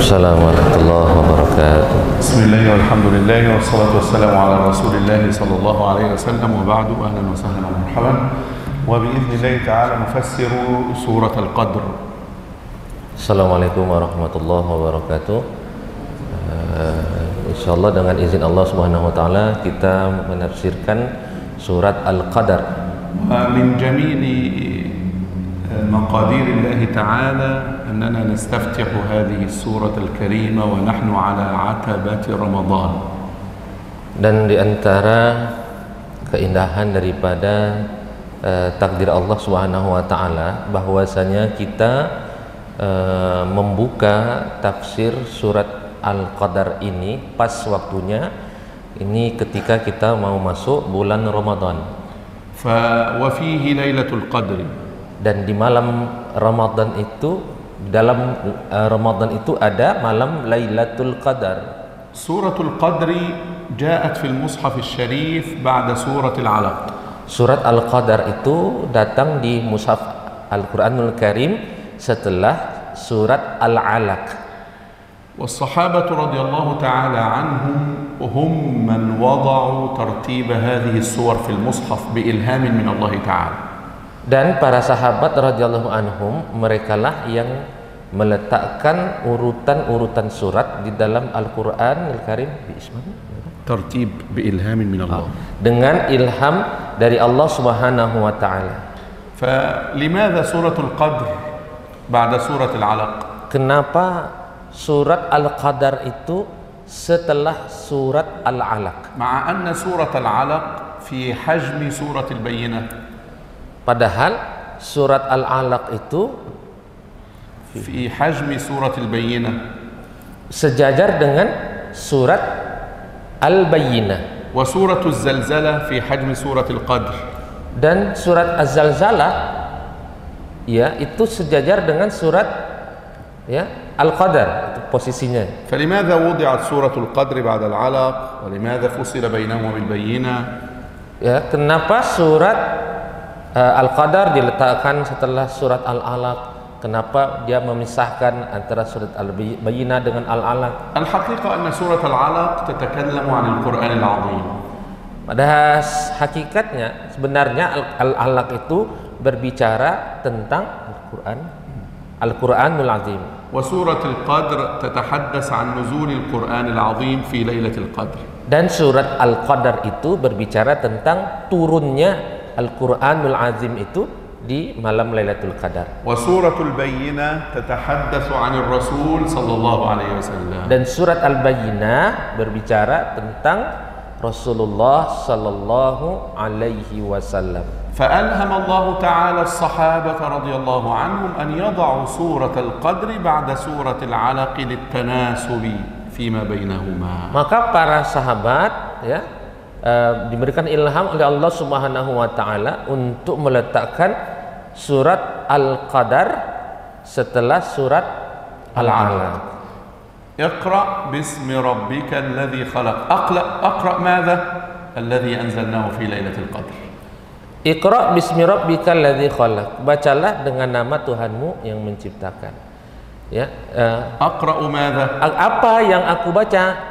Waalaikumsalam warahmatullahi wabarakatuh. Bismillah walhamdulillah wassalatu wassalamu ala rasulillah sallallahu alaihi wasallam wa ba'du. Ahlan wa sahlan wa marhaban wa bi'idhnillahi ta'ala nufassiru surat Al-Qadr. Assalamualaikum warahmatullahi wabarakatuh. Insyaallah dengan izin Allah Subhanahu wa taala kita menafsirkan surat Al-Qadar. Min jamili مقادير الله تعالى أننا نستفتح هذه السورة الكريمة ونحن على عتبة رمضان. Dan di antara keindahan daripada takdir Allah Subhanahu wa taala bahwasanya kita membuka tafsir surat Al-Qadar ini pas waktunya ini ketika kita mau masuk bulan Ramadan. وفيه ليلة القدر. Dan di malam Ramadan itu, dalam Ramadan itu ada malam Lailatul Qadar. Suratul Qadri ja'at fil Mushaf al-Sharif ba'da Surat Al-Alaq. Surat Al-Qadar itu datang di Mushaf Al-Quranul Karim setelah Surat Al-Alaq. والصحابة رضي الله تعالى عنهم هم من وضعوا ترتيب هذه السور في المصحف بإلهام من الله تعالى. Dan para sahabat radhiyallahu anhum merekalah yang meletakkan urutan-urutan surat di dalam Al-Qur'an Al-Karim tertib biilham min Allah. Dengan ilham dari Allah Subhanahu wa taala. فلماذا سورة القدر بعد سورة العلق؟ Kenapa surat Al-Qadar itu setelah surat Al-Alaq? مع أن سورة العلق في حجم سورة البينة. Padahal surat Al-Alaq itu في حجم سورة البينة sejajar dengan surat Al-Bayyinah. وسورة الزلزلة في حجم سورة القدر. Dan surat Az-Zalzalah ya itu sejajar dengan surat ya Al-Qadar, itu posisinya. فلماذا وضعت سورة القدر بعد العلق ولماذا فصل بينهما بالبينة؟ Ya, kenapa surat Al-Qadar diletakkan setelah surat Al-Alaq? Kenapa dia memisahkan antara surat Al-Bayyinah dengan Al-Alaq? الحقيقة أن سورة العلق تتكلم عن القرآن العظيم. Pada hakikatnya sebenarnya Al-Alaq itu berbicara tentang Al-Qur'anul Azim. وسورة القدر تتحدث عن نزول القرآن العظيم في ليلة القدر. Dan surat Al-Qadar itu berbicara tentang turunnya Al-Qur'anul Azim itu di malam Lailatul Qadar. وسورة البينة تتحدث عن الرسول صلى الله عليه وسلم. Dan surat Al-Bayyinah berbicara tentang Rasulullah sallallahu alaihi wasallam. فألهم الله تعالى الصحابة رضي الله عنهم أن يضعوا سورة القدر بعد سورة العلق للتناسب فيما بينهما. Maka para sahabat ya diberikan ilham oleh Allah Subhanahu wa taala untuk meletakkan surat Al-Qadar setelah surat Al-Alaq. اقرأ باسم ربك الذي خلق. أقرأ ماذا؟ الذي أنزلناه في ليلة القدر. Iqra bismi rabbikal ladzi khalaq. Bacalah dengan nama Tuhanmu yang menciptakan. Ya. أقرأ ماذا؟ Apa yang aku baca?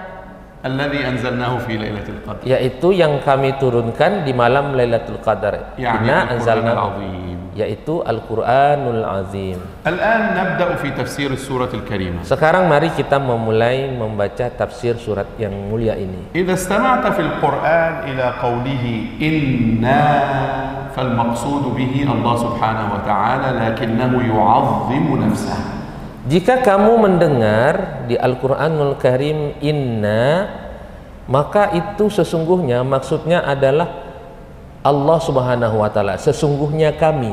الذي أنزلناه في ليلة القدر. Yaitu yang kami turunkan di malam Lailatul Qadar. يعني القرآن العظيم. Yaitu Al-Qur'anul Azim. الآن نبدأ في تفسير السورة الكريمة. Sekarang mari kita memulai membaca tafsir surat yang mulia ini. إذا استمعت في القرآن إلى قوله إنا فالمقصود به الله سبحانه وتعالى لكنه يعظم نفسه. Jika kamu mendengar di Al-Quranul Karim inna, maka itu sesungguhnya maksudnya adalah Allah Subhanahu wa taala, sesungguhnya kami.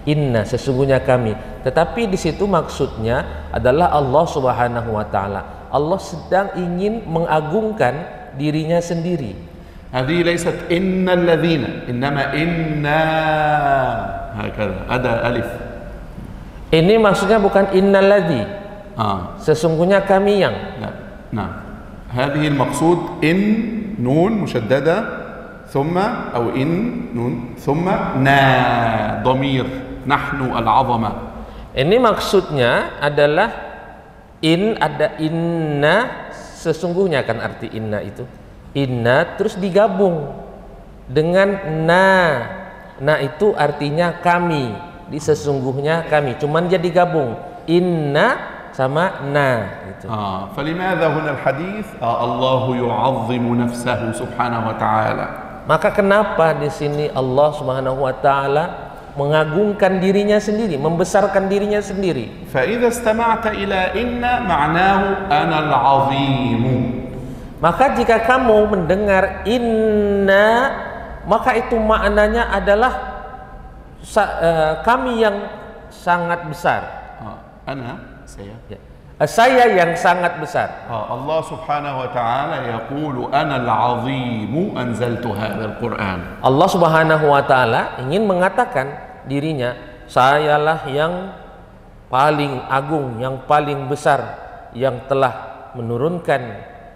Inna, sesungguhnya kami. Tetapi di situ maksudnya adalah Allah Subhanahu wa taala. Allah sedang ingin mengagungkan dirinya sendiri. هذه ليست إن الذين إنما إنا هكذا أدا ألف. Ini maksudnya bukan innalladzi. Sesungguhnya kami yang. نعم. هذه المقصود إن نون مشددة ثم أو إن نون ثم نا ضمير نحن العظمة. Ini maksudnya adalah In ada inna, sesungguhnya kan arti inna itu. Inna terus digabung dengan na. Na itu artinya kami. Di sesungguhnya kami. Cuman dia digabung. Inna sama na gitu. فلماذا هنا الحديث الله يعظم نفسه سبحانه وتعالى. Maka kenapa di sini Allah Subhanahu wa taala mengagungkan dirinya sendiri, membesarkan dirinya sendiri. فإذا استمعت إلى إن معناه أنا العظيم. Maka jika kamu mendengar inna, maka itu maknanya adalah kami yang sangat besar. Saya yang sangat besar. Allah Subhanahu wa taala yaqulu ana al-'azim anzaltu hadzal Qur'an. Allah Subhanahu wa taala ingin mengatakan dirinya, sayalah yang paling agung, yang paling besar yang telah menurunkan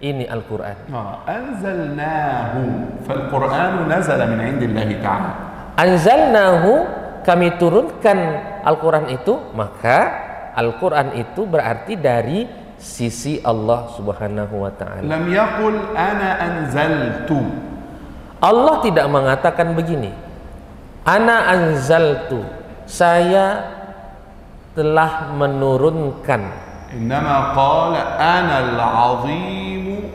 ini Al-Qur'an. Anzalnahu fal-Qur'an nazala min 'indillahi ta'ala. Anzalnahu, kami turunkan Al-Qur'an itu, maka Al-Quran itu berarti dari sisi Allah Subhanahu wa ta'ala. Lam yaqul ana anzaltu. Allah tidak mengatakan begini, ana anzaltu, saya telah menurunkan. Innama qala ana al-'azim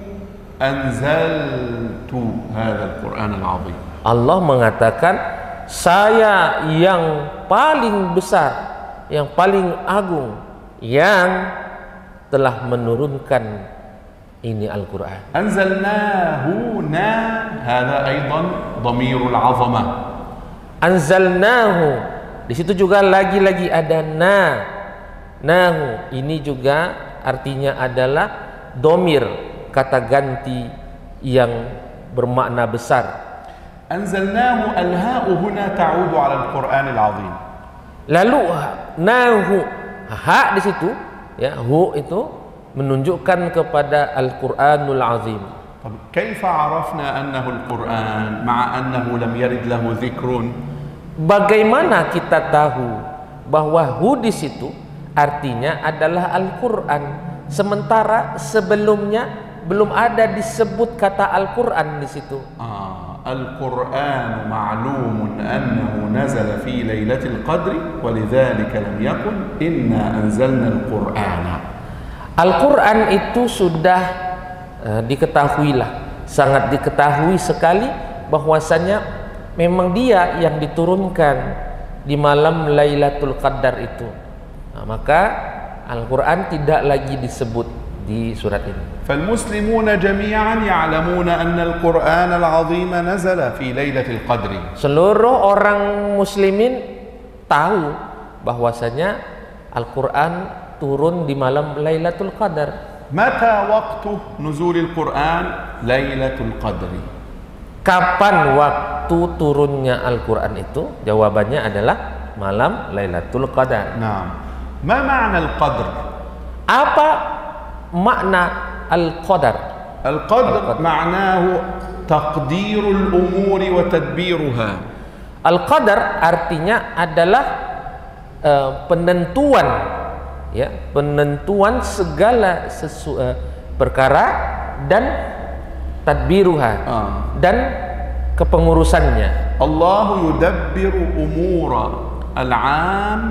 anzaltu hadzal Qur'an al-'azim. Allah mengatakan saya yang paling besar, yang paling agung, yang telah menurunkan ini Al-Quran. Anzalnahu na, hadha aidan dhamirul 'azamah. Anzalnahu, di situ juga lagi-lagi ada na. Nahu, ini juga artinya adalah domir, kata ganti yang bermakna besar. Anzalnahu, al-ha'u huna ta'udu 'ala al-Qur'an al-'azim. Lalu nahu, ha di situ, ya, hu itu menunjukkan kepada Al-Qur'anul Azim. Kaifa 'arafna annahu al-Qur'an ma'a annahu lam yarid lahu dzikrun? Bagaimana kita tahu bahwa hu di situ artinya adalah Al-Qur'an, sementara sebelumnya belum ada disebut kata Al-Qur'an di situ. القرآن معلوم أنه نزل في ليلة القدر ولذلك لم يقل إنا أنزلنا القرآن. Al-Quran itu sudah diketahuilah, sangat diketahui sekali bahwasanya memang dia yang diturunkan di malam Lailatul Qadar itu. Maka Al-Quran tidak lagi disebut di surat ini. فالمسلمون جميعا يعلمون أن القرآن العظيم نزل في ليلة القدر. Seluruh orang muslimin tahu bahwasanya Al-Quran turun di malam Lailatul Qadar. متى وقت نزول القرآن ليلة القدر؟ Kapan waktu turunnya Al-Quran itu? Jawabannya adalah malam Lailatul Qadar. نعم. ما معنى القدر؟ Apa makna Al-Qadar? القدر معناه تقدير الأمور وتدبيرها. Al-Qadar artinya adalah penentuan, ya, penentuan segala perkara dan tadbiruha, dan kepengurusannya. Allah yudabbiru umura al-'am.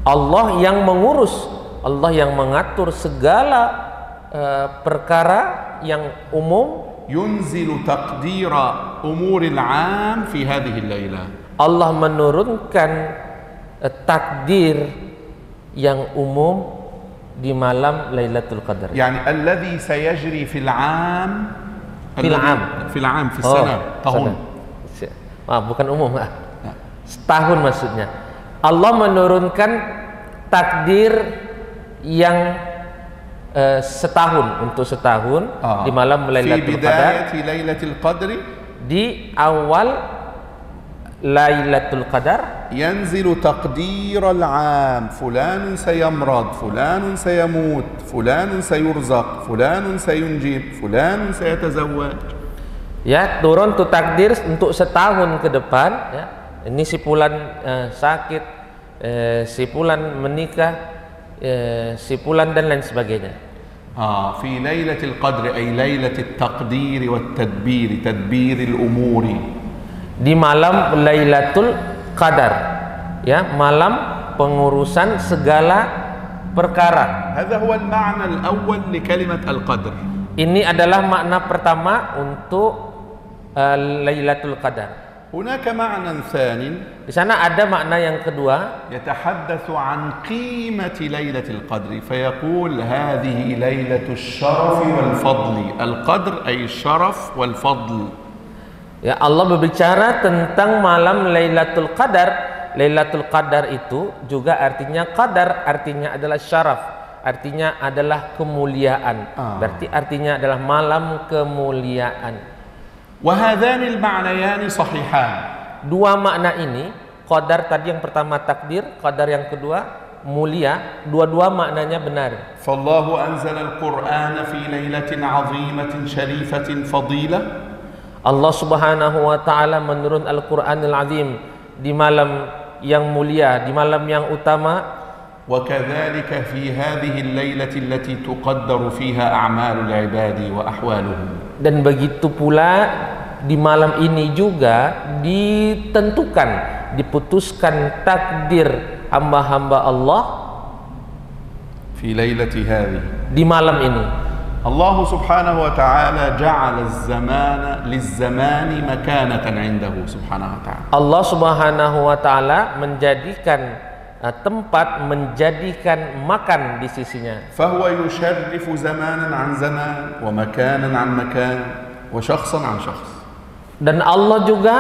Allah yang mengurus, Allah yang mengatur segala perkara yang umum. Yunzilu taqdira umuril 'am fi hadhihi al-lailah. Allah menurunkan takdir yang umum di malam Lailatul Qadar. Yani alladhi sayajri fil 'am fil 'am fi sana tahun. Bukan umum, setahun maksudnya. Allah menurunkan takdir yang setahun, untuk setahun di malam Lailatul Qadar. Di awal Lailatul Qadar yanzilu taqdir al-'am, fulan sayamrad, fulan sayamut, fulan sayurzaq, fulan sayunjib, fulan sayatazawwaj. Ya, turun tuh takdir untuk setahun ke depan, ya. Ini si fulan sakit, si fulan menikah, si fulan dan lain sebagainya. في ليلة القدر أي ليلة التقدير والتدبير تدبير الأمور. Di malam Lailatul Qadar, ya, malam pengurusan segala perkara. هذا هو المعنى الأول لكلمة القدر. Ini adalah makna pertama untuk Lailatul Qadar. هناك معنى ثاني. Di sana ada makna yang kedua, يتحدث عن قيمة ليلة القدر فيقول هذه ليلة الشرف والفضل. القدر أي الشرف والفضل. ya, Allah berbicara tentang malam Lailatul Qadar. Lailatul Qadar itu juga artinya qadar, artinya adalah syaraf, artinya adalah kemuliaan. Berarti artinya adalah malam kemuliaan. وهذان المعنيان صحيحان. Dua makna ini, qadar tadi yang pertama takdir, qadar yang kedua mulia, dua-dua maknanya benar. فالله أنزل القرآن في ليلة عظيمة شريفة فضيلة. Allah Subhanahu wa taala menurun Al-Qur'anul Azim di malam yang mulia, di malam yang utama. وكذلك في هذه الليلة التي تقدر فيها أعمال العباد وأحوالهم. Dan begitu pula di malam ini juga ditentukan, diputuskan takdir hamba-hamba Allah في ليلة هذه. di malam ini. الله سبحانه وتعالى جعل الزمان للزمان مكانة عنده سبحانه وتعالى. Allah Subhanahu wa taala menjadikan tempat, menjadikan makan di sisinya. فهو يشرف زمانا عن زمان ومكانا عن مكان وشخصا عن شخص. Dan Allah juga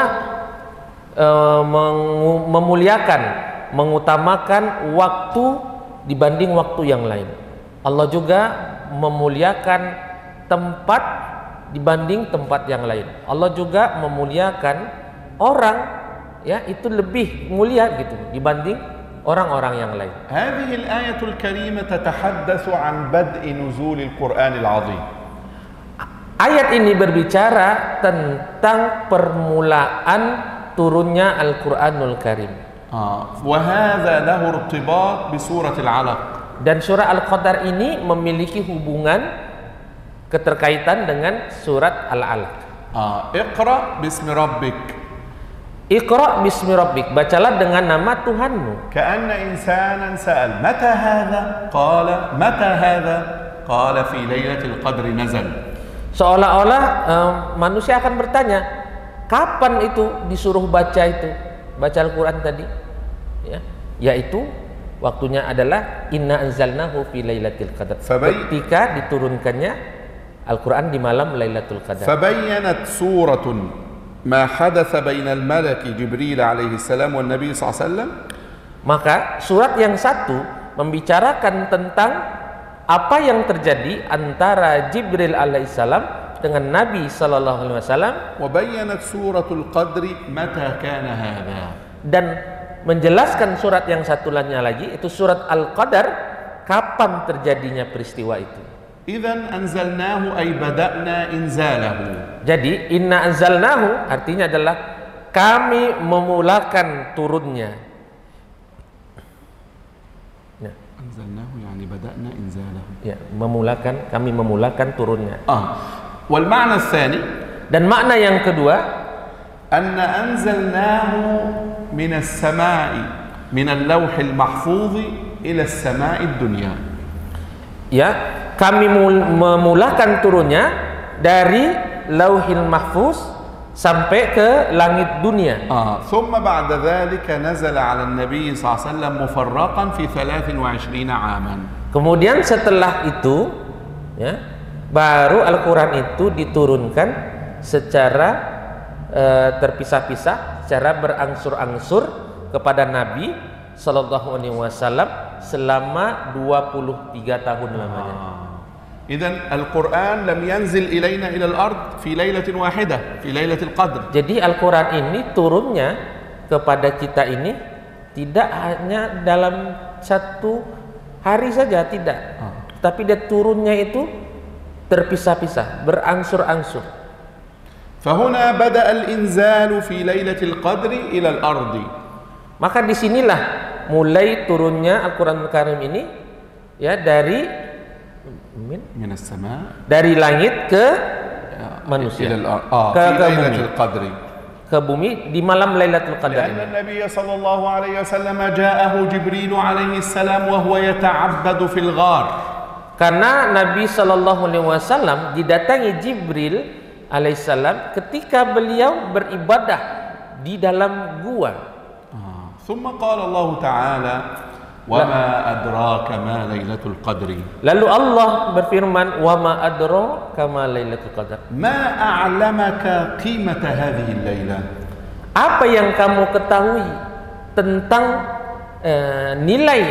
memuliakan, mengutamakan waktu dibanding waktu yang lain. Allah juga memuliakan tempat dibanding tempat yang lain. Allah juga memuliakan orang, ya, itu lebih mulia gitu dibanding orang-orang yang lain. هذه الآية الكريمة تتحدث عن بدء نزول القرآن العظيم. Ayat ini berbicara tentang permulaan turunnya Al-Quranul Karim. وهذا له ارتباط بسورة العلق. Dan surah Al-Qadar ini memiliki hubungan keterkaitan dengan surat Al-Alaq. اقرأ باسم ربك. Iqra bismi rabbik, bacalah dengan nama Tuhanmu. كأن إنسانا سأل متى هذا؟ قال متى هذا؟ قال في ليلة القدر نزل. Seolah-olah manusia akan bertanya, kapan itu disuruh baca itu? Baca Al-Quran tadi, ya, yaitu waktunya adalah inna anzalnahu fi lailatul qadar. Ketika diturunkannya Al-Quran di malam Lailatul Qadar. فبينت سورة ما حدث بين الملك جبريل عليه السلام والنبي صلى الله عليه وسلم. Maka surat yang satu membicarakan tentang apa yang terjadi antara Jibril alaihissalam dengan Nabi sallallahu alaihi wasallam. وبينت سورة القدر متى كان هذا. Dan menjelaskan surat yang satu lainnya lagi, itu surat Al-Qadar, kapan terjadinya peristiwa itu. إذن أنزلناه أي بدأنا إنزاله. Jadi inna anzalnahu artinya adalah kami memulakan turunnya. Ya. أنزلناه يعني بدأنا إنزاله. Ya, memulakan, kami memulakan turunnya. والمعنى الثاني. Dan makna yang kedua, أن أنزلناه من السماء من اللوح المحفوظ إلى السماء الدنيا. Ya, kami memulakan turunnya dari Lauhil Mahfuz sampai ke langit dunia. ثم بعد ذلك نزل على النبي صلى الله عليه وسلم مفرقا في 23 عاما. Kemudian setelah itu, ya, baru Al-Quran itu diturunkan secara terpisah-pisah, secara berangsur-angsur kepada Nabi Sallallahu Alaihi Wasallam selama 23 tahun lamanya. إذن القرآن لم ينزل إلينا إلى الأرض في ليلة واحدة في ليلة القدر. Jadi Al-Quran ini turunnya kepada kita ini tidak hanya dalam satu hari saja, tidak. Tapi dia turunnya itu terpisah-pisah, berangsur-angsur. فهنا بدأ الإنزال في ليلة القدر إلى الأرض. Maka disinilah mulai turunnya Al-Quran Al-Karim ini ya dari minas sama dari langit ke manusia ke bumi di malam Lailatul Qadar. Karena Nabi sallallahu alaihi wasallam ja'ahu Jibril alaihi salam wa huwa yata'abbadu fil ghar. Karena Nabi sallallahu alaihi wasallam didatangi Jibril alaihissalam ketika beliau beribadah di dalam gua. Thumma qala Allah Ta'ala wa ma adraka ma Lailatul Qadri. Lalu Allah berfirman wa ma adraka ma Lailatul Qadar. Ma a'lamaka qimata hadhihi al-lailah. Apa yang kamu ketahui tentang nilai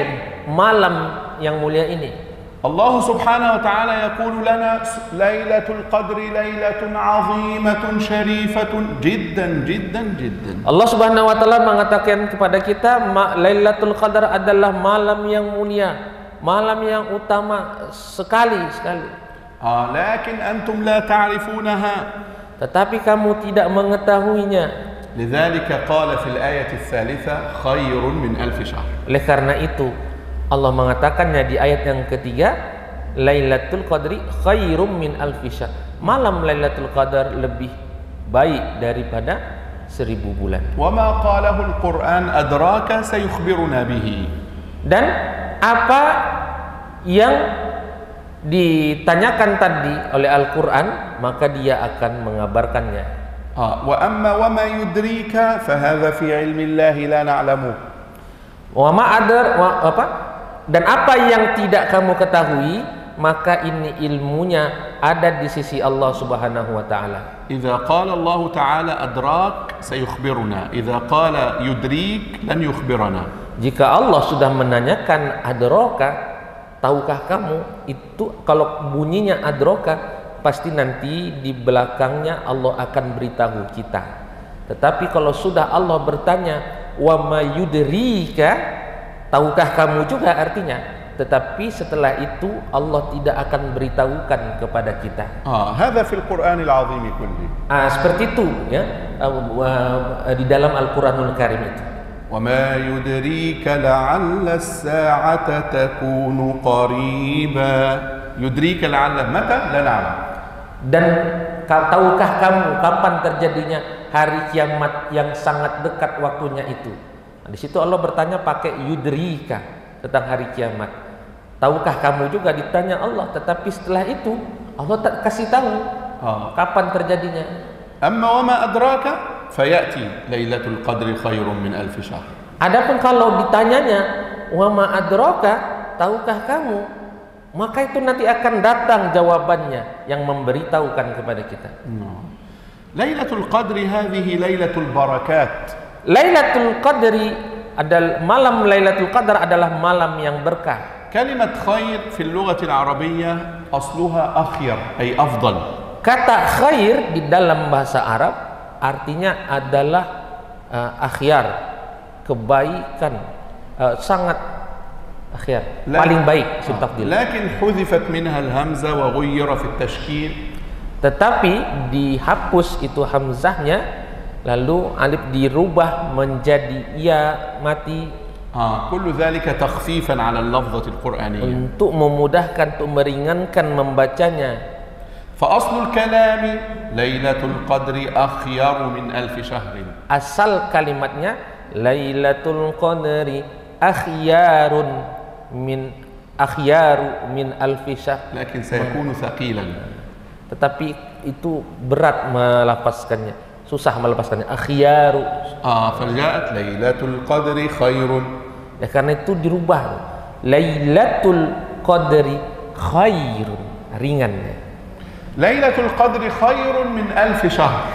malam yang mulia ini? Allah Subhanahu wa Ta'ala yaqulu lana Lailatul Qadri lailatun 'azimatun syarifatun jiddan jiddan jiddan. Allah Subhanahu wa Ta'ala mengatakan kepada kita Lailatul Qadar adalah malam yang mulia, malam yang utama sekali. Lakin antum la ta'rifunaha. Tetapi kamu tidak mengetahuinya. Lidzalika qala fil ayati ats-tsalitsah khairun min alf syahr. Oleh karena itu Allah mengatakannya di ayat yang ketiga, Lailatul Qadri khairum min alfi syahr. Malam Lailatul Qadar lebih baik daripada 1000 bulan. Wa ma qalahu al-Qur'an adraka sayukhbiruna bihi. Dan apa yang ditanyakan tadi oleh Al-Qur'an, maka dia akan mengabarkannya. Wa amma wa ma yudrika fa hadha fi ilmi Allah la na'lamu. Wa ma dan apa yang tidak kamu ketahui, maka ini ilmunya ada di sisi Allah Subhanahu wa Ta'ala. Idza qala Allah Ta'ala adrak sayukhbiruna, idza qala yudrik lan yukhbirana. Jika Allah sudah menanyakan adraka, tahukah kamu, itu kalau bunyinya adraka pasti nanti di belakangnya Allah akan beritahu kita. Tetapi kalau sudah Allah bertanya wa ma yudrika, tahukah kamu juga artinya, tetapi setelah itu Allah tidak akan beritahukan kepada kita. Hadza fil Qur'anil 'azim kulli. Seperti itu ya, di dalam Al-Qur'anul Karim itu. Wa ma yudrika la'alla as-sa'ata takunu qariba. Yudrika la'alla mata la na'lam. Dan tahukah kamu kapan terjadinya hari kiamat yang sangat dekat waktunya itu? Nah, di situ Allah bertanya pakai yudrika tentang hari kiamat. Tahukah kamu juga ditanya Allah, tetapi setelah itu Allah tak kasih tahu kapan terjadinya. Amma wa ma adraka fayati Lailatul Qadri khairun min alf syahr. Adapun kalau ditanyanya wa ma adraka, tahukah kamu, maka itu nanti akan datang jawabannya yang memberitahukan kepada kita. Lailatul Qadri hadhihi lailatul barakat. Lailatul Qadri adalah malam Lailatul Qadar adalah malam yang berkah. Kalimat khair fil lughati al-arabiyyah asluha akhyar ay afdal. Kata khair di dalam bahasa Arab artinya adalah akhyar, kebaikan, sangat akhyar, paling baik tafdil. Lakin hudhifat minha al-hamza wa ghayyira fi at-tashkil. Tetapi dihapus itu hamzahnya, lalu alif dirubah menjadi ya mati. Kullu dhalika takhfifan 'ala al-lafzati al-Qur'aniyyah. Untuk memudahkan, untuk meringankan membacanya. Fa aslul kalami Lailatul Qadri akhyaru min alf syahr. Asal kalimatnya Lailatul Qadri akhyarun akhyaru min alf syahr. Lakin sayakunu thaqilan. Tetapi itu berat melafazkannya, susah melepaskannya. Akhyaru. Fajaat Lailatul Qadri khairun. Ya karena itu dirubah. Lailatul Qadri khairun, ringannya. Lailatul Qadri khairun min alf syahr.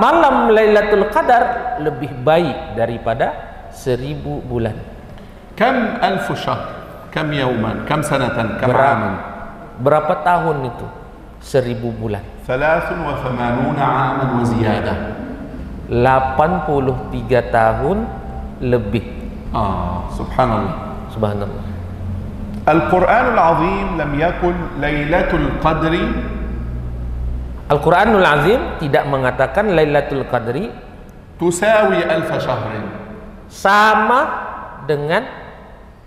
Malam Lailatul Qadar lebih baik daripada 1000 bulan. Kam alf syahr? Kam yawman? Kam sanatan? Kam aman? Berapa tahun itu? 1000 bulan. 83 aman wa ziyadah. 83 tahun lebih. Subhanallah. Subhanallah. Al-Quranul Azim lam yakun Lailatul Qadri. Al-Quranul Azim tidak mengatakan Lailatul Qadri tusawi alf syahrin, sama dengan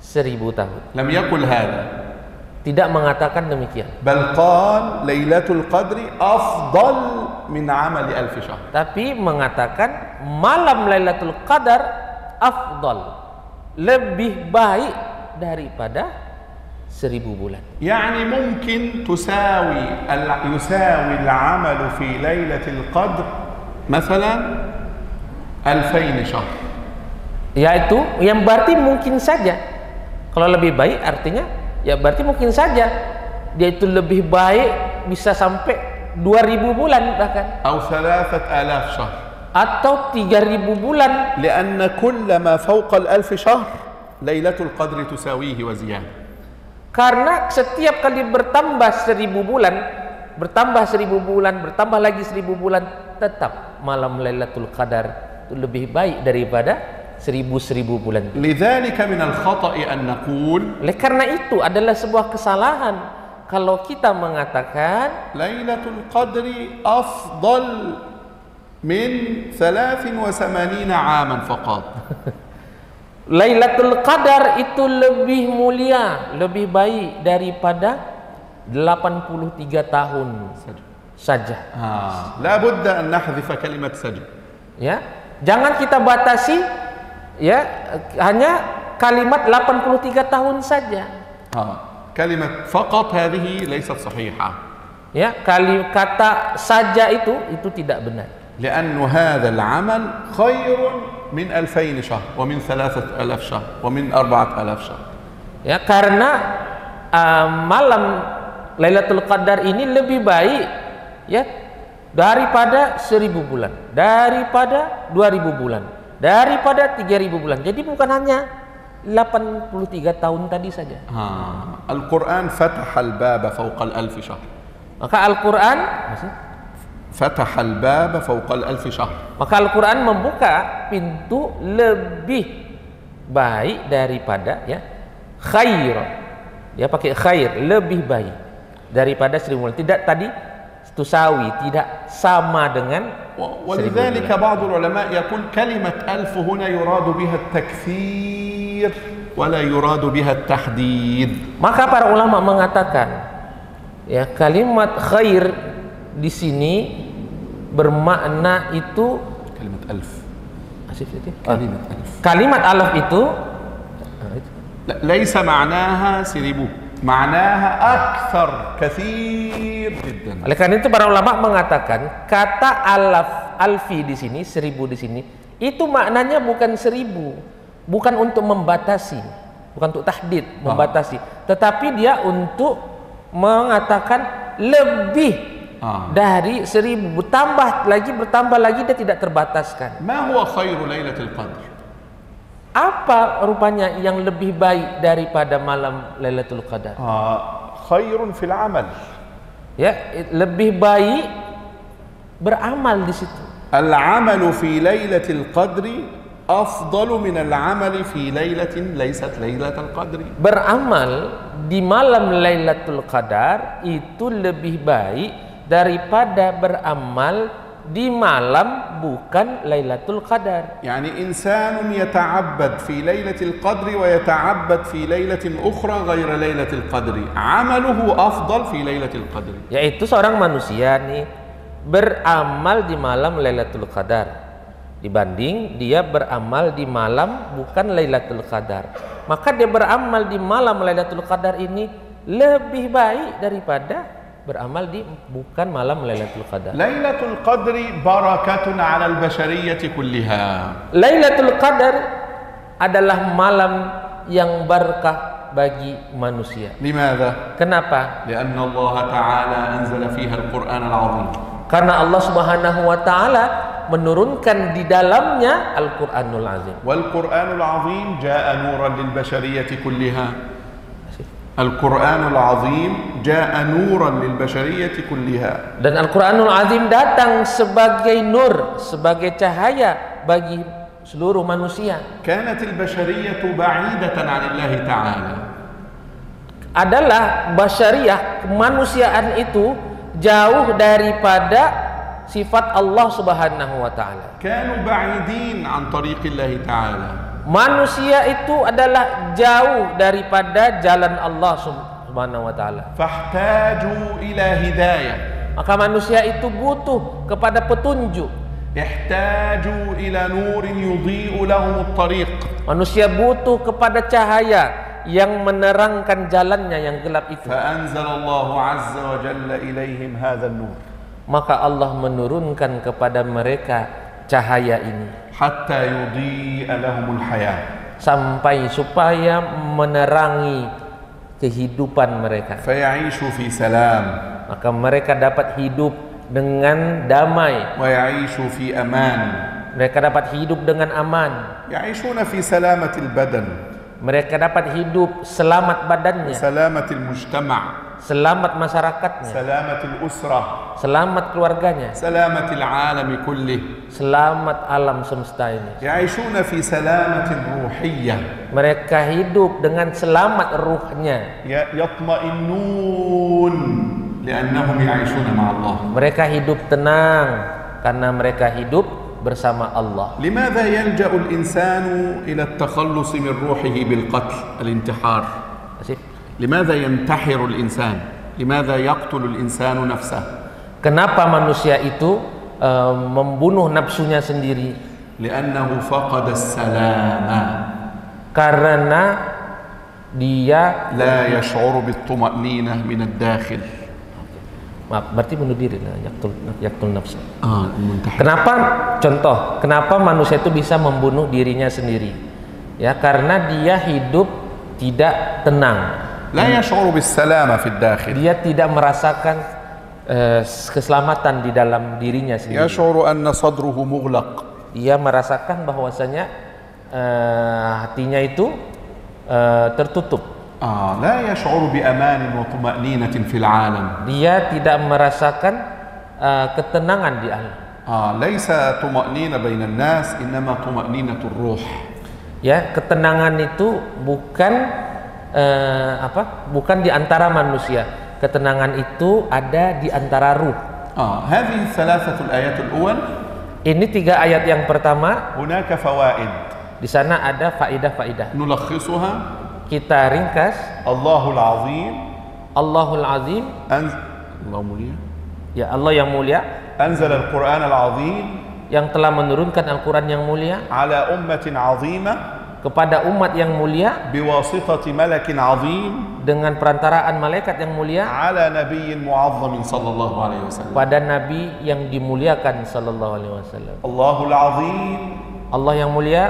1000 tahun. لم يقل هذا. Tidak mengatakan demikian. بل قال ليلة القدر أفضل من عمل 1000 شهر. Tapi mengatakan malam Lailatul Qadar afdal, lebih baik daripada 1000 bulan. يعني ممكن يساوي العمل في ليلة القدر مثلا 2000 شهر. Yaitu yang berarti mungkin saja. Kalau lebih baik artinya ya berarti mungkin saja dia itu lebih baik bisa sampai 2000 bulan bahkan. أو 3000 شهر. Atau 3000 bulan. لأن كل ما فوق 1000 شهر ليلة القدر تساويه وزيادة. Karena setiap kali bertambah 1000 bulan, bertambah 1000 bulan, bertambah lagi 1000 bulan, tetap malam Lailatul Qadar itu lebih baik daripada 1000 bulan. لذلك من الخطأ أن نقول Oleh karena itu adalah sebuah kesalahan kalau kita mengatakan ليلة القدر أفضل من 83 عاما فقط. Lailatul Qadar itu lebih mulia, lebih baik daripada 83 tahun saja. لا بد أن نحذف كلمة سجد. Ya, jangan kita batasi ya hanya kalimat 83 tahun saja. كلمة فقط هذه ليست صحيحة. Ya, kata saja itu tidak benar. لأن هذا العمل خير من 2000 شهر ومن 3000 شهر ومن 4000 شهر. Ya, karena malam Lailatul Qadar ini lebih baik ya daripada 1000 bulan, daripada 2000 bulan, daripada 3000 bulan. Jadi bukan hanya 83 tahun tadi saja. Al-Quran فتح الباب فوق 1000 شهر. Maka Al-Quran فتح الباب فوق 1000 شهر. Maka Al-Quran membuka pintu lebih baik daripada ya khair. Ya pakai khair, lebih baik daripada 1000 bulan. Tidak tadi tusawi, tidak sama dengan 1000 ولذلك bulan. بعض العلماء يقول كلمة 1000 هنا يراد بها التكثير ولا يراد بها التحديد. Maka para ulama mengatakan ya kalimat khair di sini bermakna itu كلمة 1000. كلمة 1000. Kalimat alaf itu ليس معناها 1000. معناها أكثر كثير جدا. Oleh karena itu para ulama mengatakan kata alfi di sini 1000 di sini itu maknanya bukan 1000, bukan untuk membatasi, bukan untuk tahdid, membatasi, tetapi dia untuk mengatakan lebih dari 1000, bertambah lagi dia tidak terbataskan. ما هو خير ليلة القدر؟ Apa rupanya yang lebih baik daripada malam Lailatul Qadar? خير في العمل. Ya, lebih baik beramal di situ. العمل في ليلة القدر أفضل من العمل في ليلة ليست ليلة القدر. Beramal di malam Lailatul Qadar itu lebih baik daripada beramal di malam bukan Lailatul Qadar. يعني إنسان يتعبد في ليلة القدر ويتعبد في ليلة أخرى غير ليلة القدر عمله أفضل في ليلة القدر. Yaitu seorang manusia nih beramal di malam Lailatul Qadar dibanding dia beramal di malam bukan Lailatul Qadar. Maka dia beramal di malam Lailatul Qadar ini lebih baik daripada beramal di bukan malam Lailatul Qadar. Lailatul Qadri barakatun 'ala al-bashariyah kullaha. Lailatul Qadar adalah malam yang berkah bagi manusia. Limadha? Kenapa? Lianna Allah Ta'ala anzala fiha al-Qur'an al-'azim. Karena Allah Subhanahu wa taala menurunkan di dalamnya Al-Qur'anul Azim. Wal Qur'anul 'azim jaa'a nuran lil bashariyah kullaha. Al-Quranul Azim jaa'a nuran lil bashariyati kulliha. Dan Al-Quranul Azim datang sebagai nur, sebagai cahaya bagi seluruh manusia. Kanat al-bashariyatu ba'idatan 'an Allah Ta'ala. Adalah basyariyah, kemanusiaan itu jauh daripada sifat Allah Subhanahu wa taala. Kanu ba'idin 'an tariqi Allah Ta'ala. Manusia itu adalah jauh daripada jalan Allah Subhanahu wa taala. فاحتاجوا إلى هداية. Maka manusia itu butuh kepada petunjuk. احتاجوا إلى نور يضيء لهم الطريق. Manusia butuh kepada cahaya yang menerangkan jalannya yang gelap itu. فأنزل الله عز وجل إليهم هذا النور. Maka Allah menurunkan kepada mereka cahaya ini. حتى يضيء لهم الحياة. Sampai supaya menerangi kehidupan mereka. فيعيشوا في سلام. Maka mereka dapat hidup dengan damai. ويعيشوا في أمان. Mereka dapat hidup dengan aman. يعيشون في سلامة البدن. Mereka dapat hidup selamat badannya, سلامة المجتمع. selamat masyarakatnya, سلامة الأسرة. selamat keluarganya, سلامة العالم كله. selamat alam semesta ini. يعيشون في سلامة روحية. Mereka hidup dengan selamat ruhnya. يطمئنون لأنهم يعيشون مع الله. Mereka hidup tenang karena mereka hidup bersama Allah. لماذا يلجأ الإنسان إلى التخلص من روحه بالقتل الانتحار؟ لماذا ينتحر الإنسان؟ لماذا يقتل الإنسان نفسه؟ Kenapa manusia itu membunuh nafsunya sendiri? لأنه فقد السلام. Karena dia لا يشعر بالطمأنينة من الداخل. Maaf, berarti bunuh diri, yaktul nafsu. المنتحر. Kenapa? Contoh, kenapa manusia itu bisa membunuh dirinya sendiri? Ya, karena dia hidup tidak tenang. لا يشعر بالسلامة في الداخل. Dia tidak merasakan keselamatan di dalam dirinya sendiri. يشعر أن صدره مغلق. Dia merasakan bahwasanya hatinya itu tertutup. لا يشعر بأمان وطمأنينة في العالم. Dia tidak merasakan ketenangan di alam. ليس طمأنينة بين الناس إنما طمأنينة الروح. Ya, ketenangan itu bukan bukan di antara manusia. Ketenangan itu ada di antara ruh. هذه الثلاثة الآيات الأول. Ini 3 ayat yang pertama. هناك فوائد. Di sana ada faidah-faidah. نلخصها. Kita ringkas. Allahul Azim. Allahul Azim. Allah mulia. Ya, Allah yang mulia. Anzal al-Quran al-Azim. Yang telah menurunkan Al-Quran yang mulia. Ala ummatin azimah. Kepada umat yang mulia. Biwasitati malakin azim. Dengan perantaraan malaikat yang mulia. Ala nabiyyin mu'azzamin sallallahu alaihi wasallam. Pada nabi yang dimuliakan sallallahu alaihi wasallam. Allahul Azim. Allah yang mulia.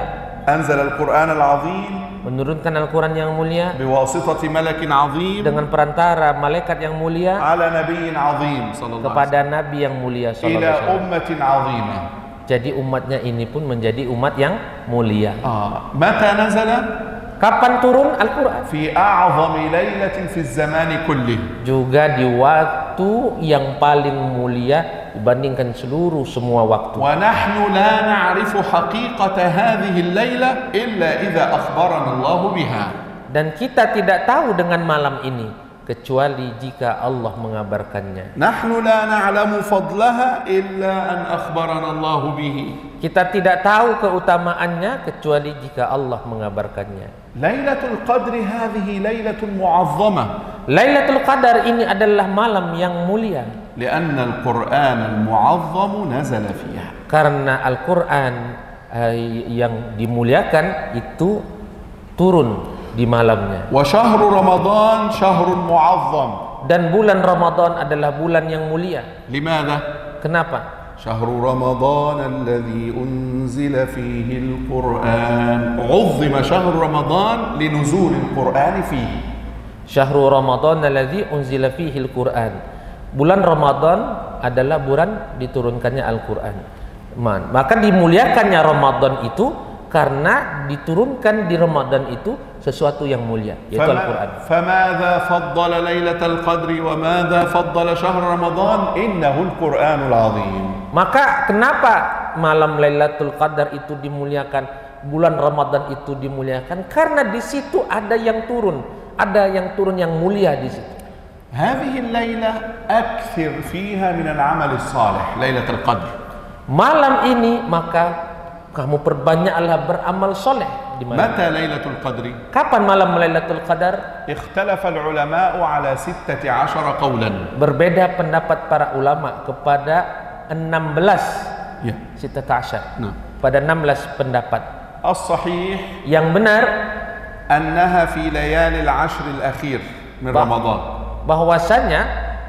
Anzal al-Quran al-Azim. Menurunkan Al-Quran yang mulia. Biwasitati malakin azim. Dengan perantara malaikat yang mulia. Ala nabiyyin azim sallallahu kepada nabi yang mulia sallallahu ila alaihi wasallam. ummatin azimah. Jadi umatnya ini pun menjadi umat yang mulia. Mata nazala? Kapan turun Al-Quran? Fi a'zami lailatin fi zaman kullih. Juga di waktu yang paling mulia dibandingkan seluruh semua waktu. Wa nahnu la na'rifu haqiqata hadhihi al-laila illa idza akhbarana Allah biha. Dan kita tidak tahu dengan malam ini kecuali jika Allah mengabarkannya. Nahnu la na'lamu fadlaha illa an akhbarana Allah bihi. Kita tidak tahu keutamaannya kecuali jika Allah mengabarkannya. Lailatul Qadri hadhihi lailatul mu'azzamah. Lailatul Qadar ini adalah malam yang mulia. Lianna al-Qur'an al-mu'azzam nazala fiha. Karena Al-Quran yang dimuliakan itu turun di malamnya. Wa syahru Ramadan syahrun mu'azzam. Dan bulan Ramadan adalah bulan yang mulia. Limadha? Kenapa? Syahru Ramadan alladhi unzila fihi al-Qur'an. Uzzima syahru Ramadan linuzul al-Qur'an fihi. Syahru Ramadan alladhi unzila fihi al-Qur'an. Bulan Ramadan adalah bulan diturunkannya Al-Quran. Maka dimuliakannya Ramadan itu karena diturunkan di Ramadan itu sesuatu yang mulia, yaitu Al-Quran. فَمَاذَا فَضَّلَ لَيْلَةَ الْقَدْرِ وَمَاذَا فَضَّلَ شَهْرَ رَمَضَانِ إِنَّهُ الْقُرْآنُ الْعَظِيمُ. Maka kenapa malam Lailatul Qadar itu dimuliakan, bulan Ramadan itu dimuliakan? Karena di situ ada yang turun, yang mulia di situ. هذه الليلة أكثر فيها من العمل الصالح ليلة القدر. Malam ini maka kamu perbanyaklah beramal soleh di malam. متى ليلة القدر؟ Kapan malam Lailatul Qadar? اختلف العلماء على 16 قولا. Berbeda pendapat para ulama kepada 16 Ya. 16. Nah. Pada 16 pendapat. الصحيح Yang benar أنها في ليالي العشر الأخير من رمضان. Bahwasanya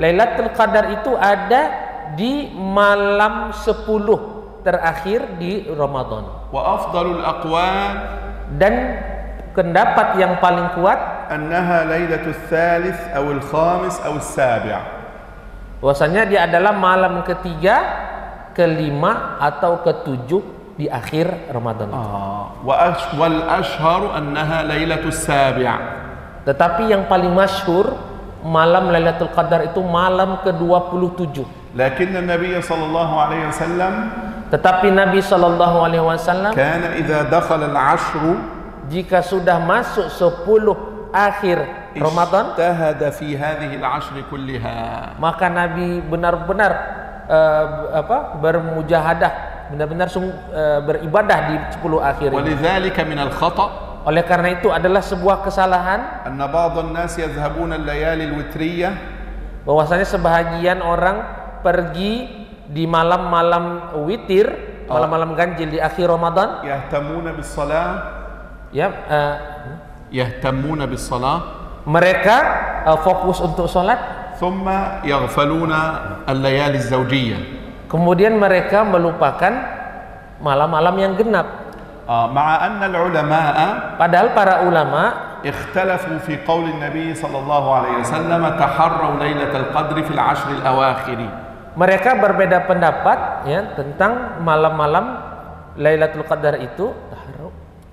Lailatul Qadar itu ada di malam 10 terakhir di Ramadan. وأفضل الأقوال Dan pendapat yang paling kuat أنها ليلة الثالث أو الخامس أو السابع. bahwasanya dia adalah malam ketiga, kelima atau ketujuh di akhir Ramadan. والأشهر أنها ليلة السابع. Tetapi yang paling masyhur malam Lailatul Qadar itu malam ke-27. لكن النبي صلى الله عليه وسلم Tetapi Nabi sallallahu alaihi wasallam كان إذا دخل العشر jika sudah masuk 10 akhir Ramadan, اجتهد في هذه العشر كلها. maka Nabi benar-benar bermujahadah, benar-benar beribadah di 10 akhir ini. ولذلك من الخطأ Oleh karena itu adalah sebuah kesalahan أن بعض الناس يذهبون الليالي الوترية bahwasanya sebahagian orang pergi di malam-malam witir, malam-malam ganjil di akhir Ramadan, يهتمون بالصلاة ya, يهتمون بالصلاة mereka fokus untuk sholat, ثم يغفلون الليالي الزوجية. kemudian mereka melupakan malam-malam yang genap. مع أن العلماء Padahal para ulama اختلفوا في قول النبي صلى الله عليه وسلم تحروا ليلة القدر في العشر الأواخر. mereka berbeda pendapat ya tentang malam-malam Lailatul Qadar itu.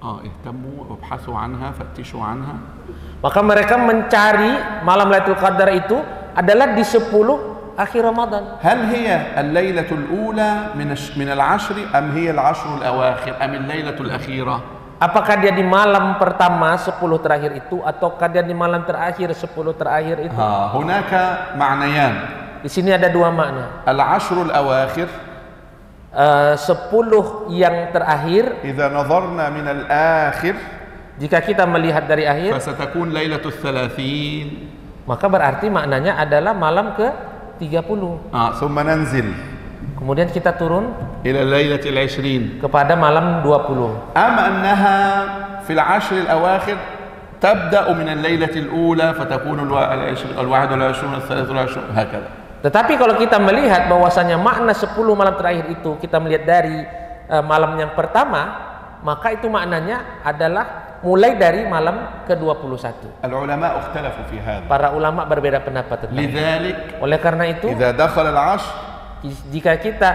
اهتموا وابحثوا عنها فتشوا عنها. Maka mereka mencari malam Lailatul Qadar itu adalah di 10 akhir Ramadan. هل هي الليلة الأولى من العشر أم هي العشر الأواخر أم الليلة الأخيرة؟ Apakah dia di malam pertama 10 terakhir itu ataukah dia di malam terakhir 10 terakhir itu? هناك معنيان. Di sini ada dua makna. العشر الأواخر 10 yang terakhir, إذا نظرنا من الآخر jika kita melihat dari akhir, فستكون ليلة الثلاثين. maka berarti maknanya adalah malam ke-30. ثم ننزل Kemudian kita turun إلى الليلة العشرين. kepada malam 20. أم أنها في العشر الأواخر تبدأ من الليلة الأولى فتكون الواحد والعشرون الثالث والعشرون هكذا. Tetapi kalau kita melihat bahwasanya makna 10 malam terakhir itu kita melihat dari malam yang pertama, maka itu maknanya adalah mulai dari malam ke-21. العلماء اختلفوا في هذا. Para ulama berbeda pendapat tentang itu. لذلك Oleh karena itu, إذا دخل العشر jika kita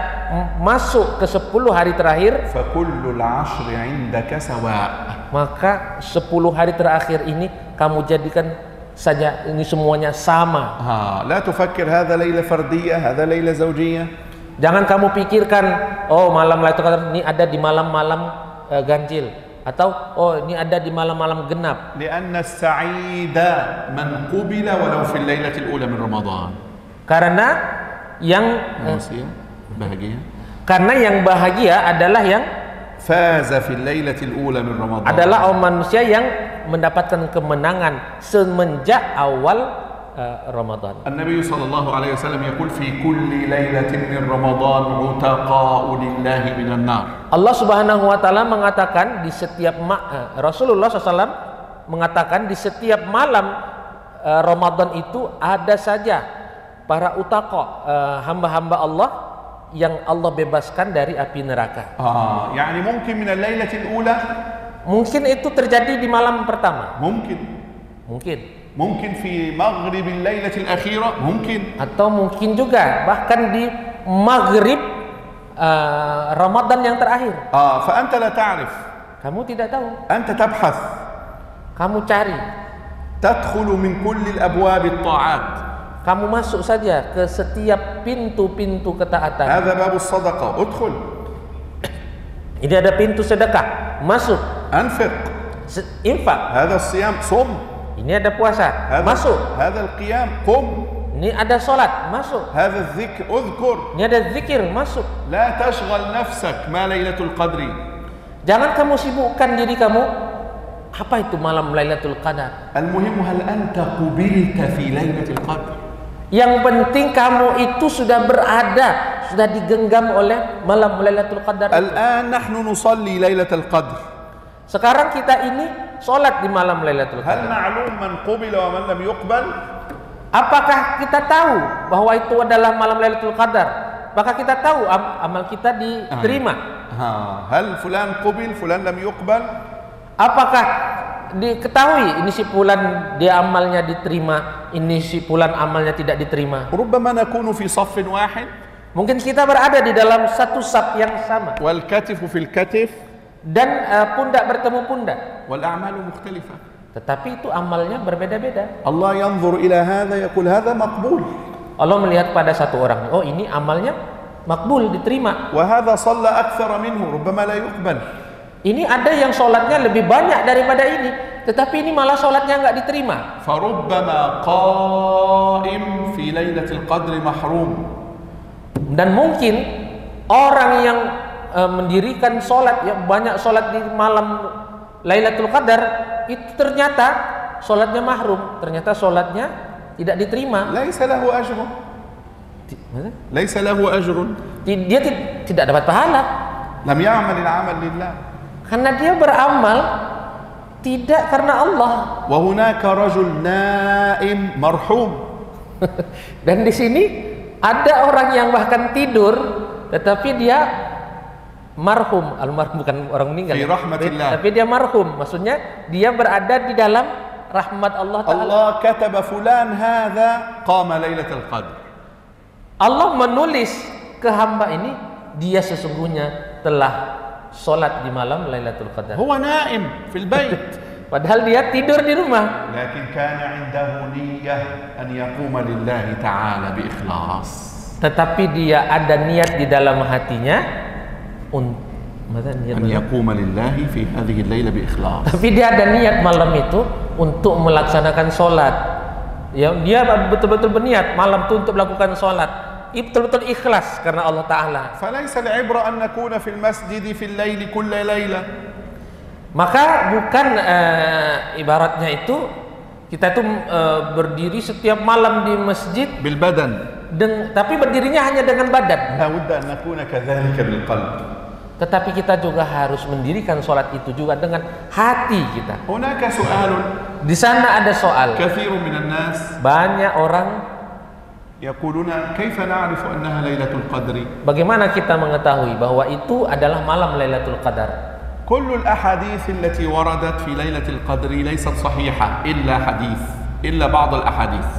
masuk ke 10 hari terakhir, فكل العشر عندك سواء. maka 10 hari terakhir ini kamu jadikan saja ini semuanya sama. لا تفكر هذا ليلة فردية هذا ليلة زوجية. Jangan kamu pikirkan, oh malam Lailatul Qadar ini ada di malam-malam ganjil, atau oh ini ada di malam-malam genap. لأن السعيد من قبل ولو في الليلة الأولى من رمضان. Karena yang bahagia. Karena yang bahagia adalah yang فاز في الليلة الأولى من رمضان. Adalah manusia yang mendapatkan kemenangan semenjak awal Ramadan. النبي صلى الله عليه وسلم يقول في كل ليلة من رمضان عتقاء لله من النار. Allah Subhanahu wa taala mengatakan di setiap Rasulullah SAW mengatakan di setiap malam Ramadan itu ada saja para utaqa, hamba-hamba Allah yang Allah bebaskan dari api neraka. يعني ممكن من الليلة الأولى. Mungkin itu terjadi di malam pertama. ممكن في مغرب الليلة الأخيرة ممكن. Atau mungkin juga bahkan di maghrib Ramadan yang terakhir. فأنت لا تعرف. Kamu tidak tahu. أنت تبحث. Kamu cari. تدخل من كل الأبواب الطاعات. Kamu masuk saja ke setiap pintu-pintu ketaatan. هذا باب الصدقة. ادخل. Ini ada pintu sedekah. Masuk. أنفق. Infak. هذا الصيام. صم. Ini ada puasa. Masuk. هذا القيام. قم. Ini ada salat. Masuk. هذا الذكر. اذكر. Ini ada zikir. Masuk. لا تشغل نفسك ما ليلة القدر. Jangan kamu sibukkan diri kamu. Apa itu malam Lailatul Qadar? Al-muhim hal anta qubilta fi Lailatul Qadr. Yang penting kamu itu sudah berada, sudah digenggam oleh malam Lailatul Qadar. Al-an nahnu nusalli Lailatul Qadr. Sekarang kita ini sholat di malam Lailatul Hal Qadar. ma'lum man qubila wa man lam yuqbal? Apakah kita tahu bahwa itu adalah malam Lailatul Qadar? Apakah kita tahu amal kita diterima? Hal fulan qubil, fulan lam yuqbal? Apakah diketahui ini si fulan dia amalnya diterima, ini si fulan amalnya tidak diterima? Rubbama nakunu fi saffin wahid. Mungkin kita berada di dalam satu saf yang sama. Wal katifu fil katif. Dan pundak bertemu pundak. Wal a'malu mukhtalifah. Tetapi itu amalnya berbeda-beda. Allah yanzur ila hadha yaqul hadha maqbul. Allah melihat pada satu orang, oh ini amalnya makbul, diterima. Wa hadha shalla akthara minhu, rubbama la yuqbal. Ini ada yang sholatnya lebih banyak daripada ini, tetapi ini malah sholatnya nggak diterima. Farubbama qa'im fi lailatul qadri mahrum. Dan mungkin orang yang mendirikan sholat, yang banyak sholat di malam Lailatul Qadar, itu ternyata sholatnya mahrum, ternyata sholatnya tidak diterima. Laisa lahu ajrun. Laisa lahu ajrun. Dia tidak dapat pahala. Lam ya'mal al-'amal lillah. Karena dia beramal tidak karena Allah. Wa hunaka rajul na'im marhum. Dan di sini ada orang yang bahkan tidur tetapi dia marhum. Almarhum bukan orang meninggal. Fi rahmatillah. Tapi dia marhum, maksudnya dia berada di dalam rahmat Allah Ta'ala. Allah kataba fulan hadha qama lailatul qadr. Allah menulis ke hamba ini, dia sesungguhnya telah sholat di malam Lailatul Qadar. Huwa na'im fil bait. Padahal dia tidur di rumah. Lakin kana 'indahu niyyah an yaquma lillahi ta'ala bi ikhlas. Tetapi dia ada niat di dalam hatinya an yaquma lillahi fi hadhihi al-laila bi ikhlas. Tapi dia ada niat malam itu untuk melaksanakan sholat. Ya, dia betul-betul berniat malam itu untuk melakukan sholat. Betul-betul ikhlas karena Allah Ta'ala. Falaysa al-'ibra an nakuna fil masjid fil laili kull laila. Maka bukan ibaratnya itu kita itu berdiri setiap malam di masjid bil badan. Tapi berdirinya hanya dengan badan. La budda an nakuna kadzalika bil qalb. Tetapi kita juga harus mendirikan sholat itu juga dengan hati kita. Hunaka su'alun. Di sana ada soal. Katsirun minan nas. Banyak orang yaquluna kaifa na'rifu annaha lailatul qadri. Bagaimana kita mengetahui bahwa itu adalah malam Lailatul Qadar? Kullu al-ahadits allati waradat fi lailatul qadri laysat sahihah illa ba'd al-ahadits.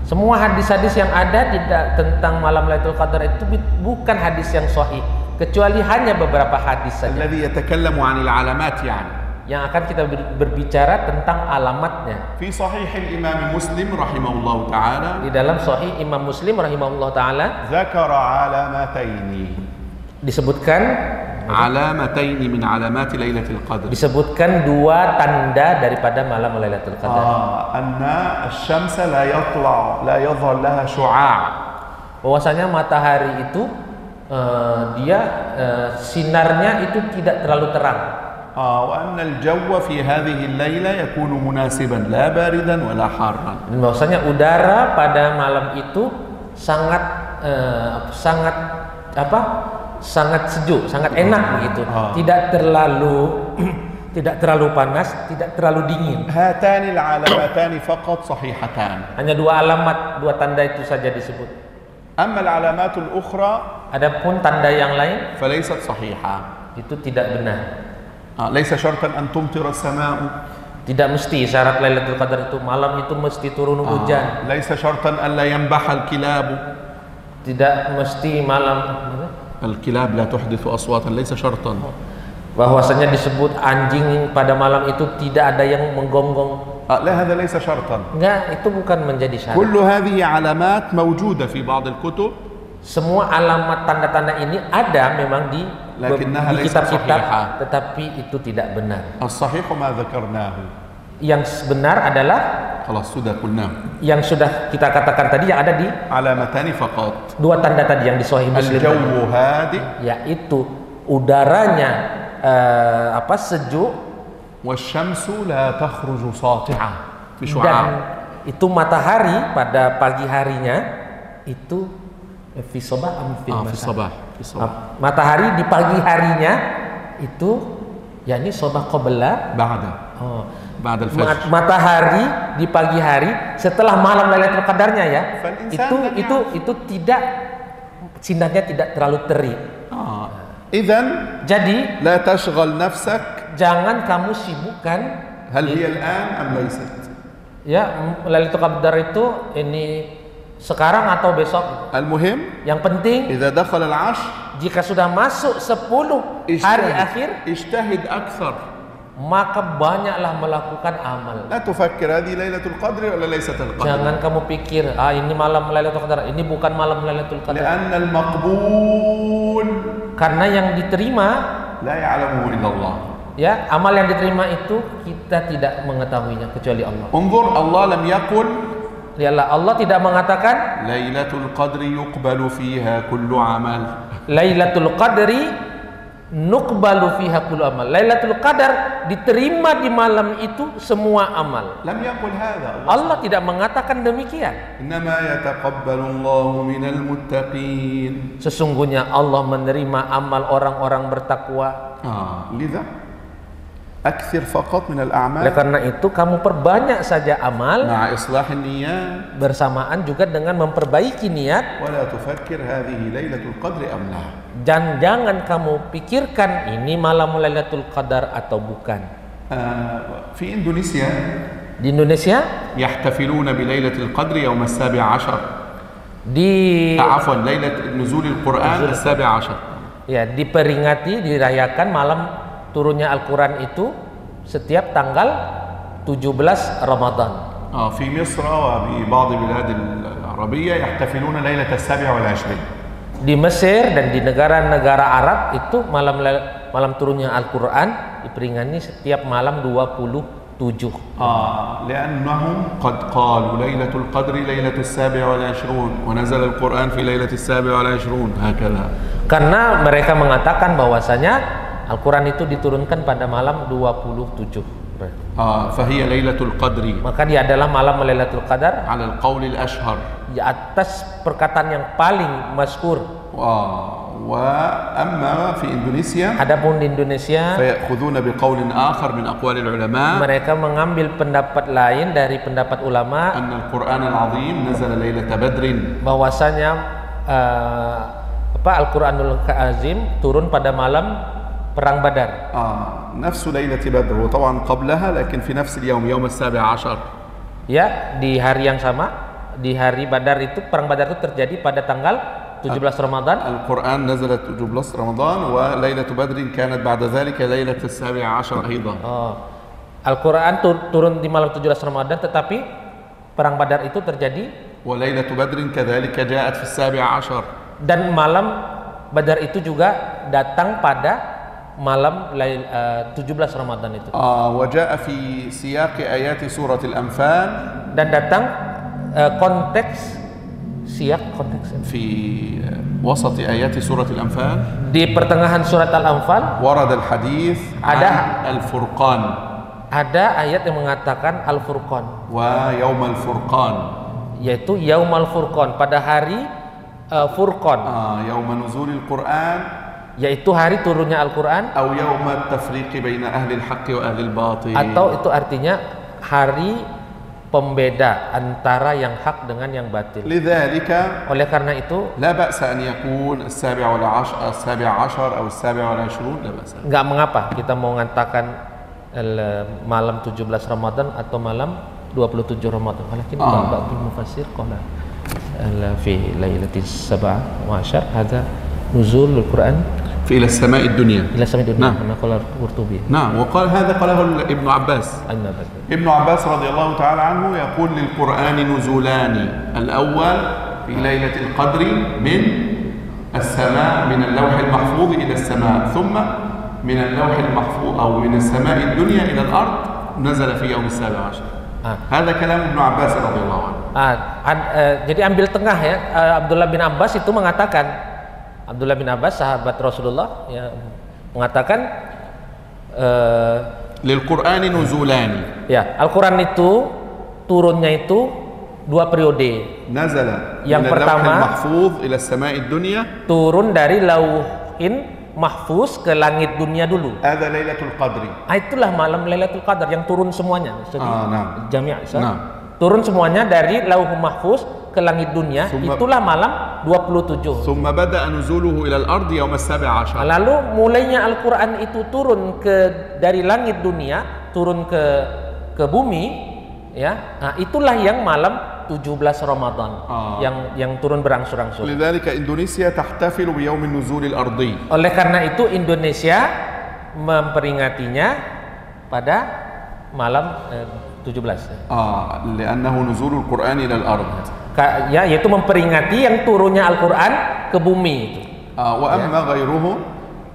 Semua hadis-hadis yang ada tentang malam Lailatul Qadar itu bukan hadis yang sahih, kecuali hanya beberapa hadis saja. Alladhi yatakallamu 'anil 'alamat yani. Yang akan kita berbicara tentang alamatnya. Fi sahih al-Imam Muslim rahimahullahu ta'ala. Di dalam sahih Imam Muslim rahimahullahu ta'ala. Zakara 'alamataini. Disebutkan alamataini min alamati Lailatul Qadr. Disebutkan dua tanda daripada malam Lailatul Qadar. Anna asy-syamsa la yadhhar laha syu'a'. Bahwasanya matahari itu sinarnya itu tidak terlalu terang. Wa anna al-jawwa fi hadhihi al-laila yakunu munasiban la baridan wa la harran. Dan bahwasanya udara pada malam itu sangat sejuk, sangat enak begitu. Tidak terlalu panas, tidak terlalu dingin. Hatani al-alamatani faqat sahihatan. Hanya dua alamat, dua tanda itu saja disebut. Amma al-alamatul ukhra, adapun tanda yang lain falaysat sahihah. Itu tidak benar. Laysa syartan an tumtira as-sama'u. Tidak mesti syarat Lailatul Qadar itu malam itu mesti turun hujan. Laysa syartan an la yanbaha al-kilab. Tidak mesti malam al-kilab la tuhdithu aswatan, laysa syartan. Bahwasanya disebut anjing pada malam itu tidak ada yang menggonggong. La hadha laysa syartan. Enggak, itu bukan menjadi syarat. Kullu hadhihi alamat mawjuda fi ba'd al-kutub. Semua alamat tanda-tanda ini ada memang di kitab-kitab, tetapi itu tidak benar. As-sahih ma dzakarnahu. Yang benar adalah sudah qulna. Yang sudah kita katakan tadi yang ada di alamatani faqat. Dua tanda tadi yang di Sahih Muslim. Al-jawwu hadi, yaitu udaranya sejuk. Wasyamsu la takhruju sati'ah fi Dan syu'a. itu matahari pada pagi harinya itu fi sabah am fi Fi masa. sabah. Fi sabah. Matahari di pagi harinya itu yakni sabah qabla Ba'da. Ba'da al-fajr. matahari di pagi hari setelah malam Lailatul Qadarnya ya. Itu tidak sinarnya tidak terlalu terik. إذن Jadi لا تشغل نفسك jangan kamu sibukkan هل هي الآن أم ليست. ya Lailatul Qadar itu ini sekarang atau besok. المهم Yang penting إذا دخل العشر jika sudah masuk 10 hari akhir اجتهد أكثر. maka banyaklah melakukan amal. لا تفكر هذه ليلة القدر ولا ليست القدر. Jangan kamu pikir ini malam Lailatul Qadar, ini bukan malam Lailatul Qadar. لأن المقبول Karena yang diterima لا يعلمه إلا الله. ya, amal yang diterima itu kita tidak mengetahuinya kecuali Allah. انظر الله لم يقل Lihatlah, Allah tidak mengatakan ليلة القدر يقبل فيها كل عمل. Lailatul Qadri nuqbalu fiha kullu amal. Lailatul Qadar diterima di malam itu semua amal. لم يقل هذا. Allah tidak mengatakan demikian. إنما يتقبل الله من المتقين. Sesungguhnya Allah menerima amal orang-orang bertakwa. لذا أكثر فقط من Oleh الأعمال karena itu kamu perbanyak saja amal مع إصلاح النيات bersamaan juga dengan memperbaiki niat. ولا تفكر هذه ليلة القدر أم لا. Dan jangan kamu pikirkan ini malam Lailatul Qadar atau bukan. في إندونيسيا Di Indonesia يحتفلون بليلة القدر يوم 17. عفوا ليلة نزول القرآن 17. ya diperingati, dirayakan malam turunnya Al-Quran itu setiap tanggal 17 Ramadan. في مصر وبعض البلاد العربية يحتفلون ليلة 27. Di Mesir dan di negara-negara Arab itu malam turunnya Al-Quran diperingati setiap malam 27. لأنهم قد قالوا ليلة القدر ليلة 27 ونزل القرآن في ليلة 27 هكذا. Karena mereka mengatakan bahwasanya Al-Quran itu diturunkan pada malam 27. فهي ليلة القدر. Maka dia adalah malam Lailatul Qadar على القول الأشهر. di atas perkataan yang paling masyhur. وأما في إندونيسيا Adapun di Indonesia فيأخذون بقول آخر من أقوال العلماء mereka mengambil pendapat lain dari pendapat ulama أن القرآن العظيم نزل ليلة بدر. bahwasanya Al-Quranul Azim turun pada malam perang Badar. نفس ليلة بدر وطبعا قبلها لكن في نفس اليوم يوم 17. Ya, di hari yang sama, di hari Badar itu, perang Badar itu terjadi pada tanggal 17 Ramadan. القرآن نزلت 17 رمضان وليلة بدر كانت بعد ذلك ليلة 17 أيضا. Al-Quran turun di malam 17 Ramadan, tetapi perang Badar itu terjadi وليلة بدر كذلك جاءت في 17. dan malam Badar itu juga datang pada malam 17 Ramadan itu. وجاء في سياق آيات سورة الأنفال. Dan datang konteks في وسط آيات سورة الأنفال. di pertengahan surat Al-Anfal ورد الحديث عن الفرقان. Ada ayat yang mengatakan Al-Furqan. ويوم الفرقان. Yaitu Yaumal Furqan, pada hari Furqan. يوم نزول القرآن. Yaitu hari turunnya Al-Quran. أو يوم التفريق بين أهل الحق وأهل الباطل. Atau itu artinya hari pembeda antara yang hak dengan yang batil. لذلك Oleh karena itu لا بأس أن يكون 17 أو 27 لا بأس. nggak mengapa kita mau mengatakan malam 17 Ramadan atau malam 27 Ramadan. Walakin ba'dul mufassir qala fi lailatis 17 hada nuzul al-Quran في إلى السماء الدنيا. إلى السماء الدنيا كما قال القرطبي. نعم وقال هذا قاله ابن عباس. ابن عباس رضي الله تعالى عنه يقول للقرآن نزولان. الأول في ليلة القدر من السماء من اللوح المحفوظ إلى السماء ثم من اللوح المحفوظ أو من السماء الدنيا إلى الأرض نزل في يوم 17. هذا كلام ابن عباس رضي الله عنه. Jadi ambil tengah ya. Abdullah bin Abbas itu mengatakan, Abdullah bin Abbas sahabat Rasulullah ya, mengatakan Lil Qur'ani nuzulani. Ya, Al-Quran itu turunnya itu 2 periode. Nazala yang min pertama al-lawhil mahfuz ila as-sama'i dunya, turun dari lauhin mahfuz ke langit dunia dulu. hadha Lailatul Qadri. Itulah malam Lailatul Qadar yang turun semuanya. Nah. Jami' Nah. turun semuanya dari lauh mahfuz ke langit dunia. Itulah malam 27. Thumma bada'a nuzuluhu ila al-ardi yawm as-sabi' 'ashar. Lalu mulainya Al-Quran itu turun dari langit dunia, turun ke bumi, ya. Nah, itulah yang malam 17 Ramadan yang turun berangsur-angsur. Lidzalika Indonesia tahtafilu bi yawm an-nuzul al-ardi. Oleh karena itu Indonesia memperingatinya pada malam 17. Li'annahu nuzulul Qur'an ila al-ard. Ya, yaitu memperingati yang turunnya Al-Quran ke bumi itu. Wa amma ghairuhum,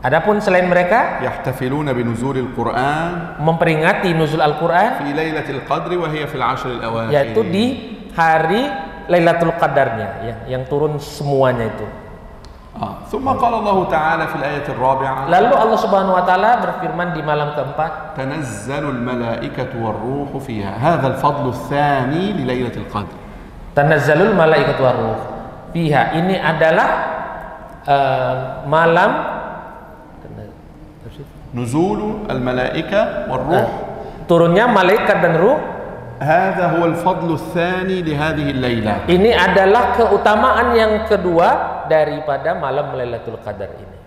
adapun selain mereka yahtafiluna bi nuzulil Qur'an, memperingati nuzul Al-Quran fi lailatul qadri wa hiya fil 'ashr al-awakhir, yaitu di hari Lailatul Qadarnya, ya, yang turun semuanya itu. ثم قال الله تعالى في الآية الرابعة, lalu Allah Subhanahu wa taala berfirman di malam keempat, تنزل الملائكة والروح فيها. هذا الفضل الثاني لليلة القدر. Tanazzalul malaikatu warruh fiha. Ini adalah malam نزول الملائكة والروح, turunnya malaikat dan ruh. هذا هو الفضل الثاني لهذه الليلة. Ini adalah keutamaan yang kedua daripada malam Lailatul Qadar ini.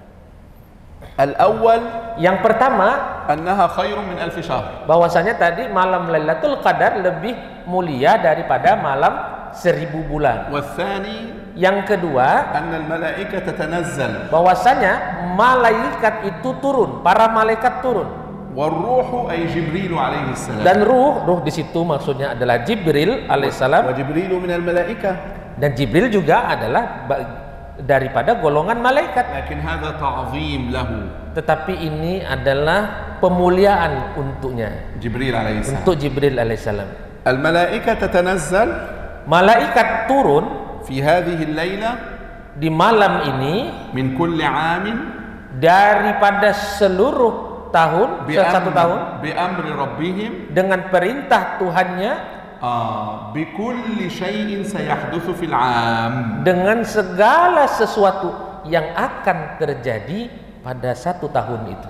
الأول, yang pertama, أنها خير من 1000 شهر. bahwasanya tadi malam Lailatul Qadar lebih mulia daripada malam 1000 bulan. والثاني, yang kedua, أن الملائكة تتنزل, bahwasanya malaikat itu turun, para malaikat turun. والروح أي جبريل عليه السلام. Dan ruh di situ maksudnya adalah Jibril alaihissalam. وجبريل من الملائكة. Dan Jibril juga adalah daripada golongan malaikat. لكن هذا تعظيم له. Tetapi ini adalah pemuliaan untuknya. جبريل عليه السلام. Untuk Jibril alaihissalam. الملائكة تتنزل. Malaikat turun في هذه الليلة. Di malam ini. من كل عام. Daripada seluruh tahun, satu tahun. بأمر ربهم. Dengan perintah Tuhannya. بكل شيء سيحدث في العام. Dengan segala sesuatu yang akan terjadi pada satu tahun itu.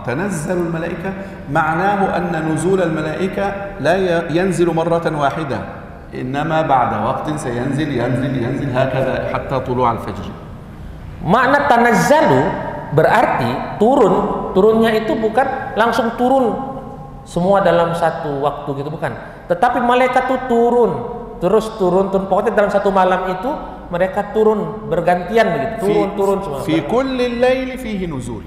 تنزل الملائكة معناه أن نزول الملائكة لا ينزل مرة واحدة، إنما بعد وقت سينزل ينزل هكذا حتى طلوع الفجر. Makna tanazzalu berarti turunnya itu bukan langsung turun semua dalam satu waktu gitu, bukan. Tetapi malaikat itu turun turun. Pokoknya dalam satu malam itu mereka turun bergantian begitu, turun semua. Fi kulli laili fihi nuzul.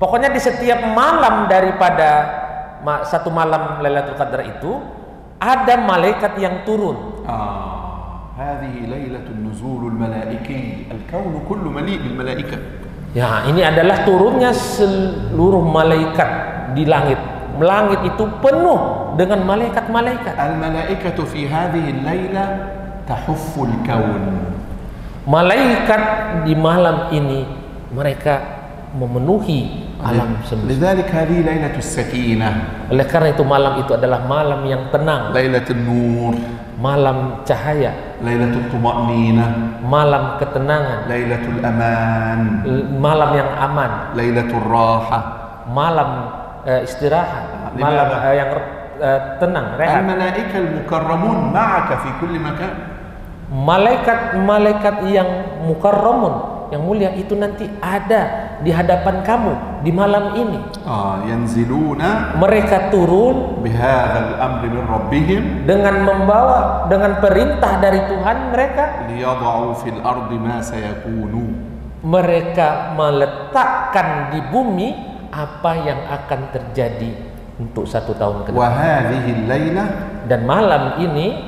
Pokoknya di setiap malam daripada satu malam Lailatul Qadar itu ada malaikat yang turun. Hadhihi lailatul nuzulul malaiki. Al-kaunu kullu mali' bil malaikah. Ya, ini adalah turunnya seluruh malaikat di langit. Langit itu penuh dengan malaikat-malaikat. Al-malaikatu fi hadhihi al-laila tahufful kaun. Malaikat di malam ini mereka memenuhi alam semesta. Lidzalik hadhihi lailatus sakinah. Oleh karena itu malam itu adalah malam yang tenang. Lailatul nur. Malam cahaya. Lailatul tuma'ninah. Malam ketenangan. Lailatul aman. Malam yang aman. Lailatul raha. Malam istirahat. Malam yang tenang, rehat. Al-malaika al-mukarramun ma'aka fi kulli makan. Malaikat yang mukarramun, yang mulia itu nanti ada di hadapan kamu di malam ini. Yanziluna. Mereka turun bihadzal amri min rabbihim. Dengan perintah dari Tuhan mereka. Liyad'u fil ardi ma sayakunu. Mereka meletakkan di bumi apa yang akan terjadi untuk satu tahun ke depan. Wa hadhihi al-lailah. Dan malam ini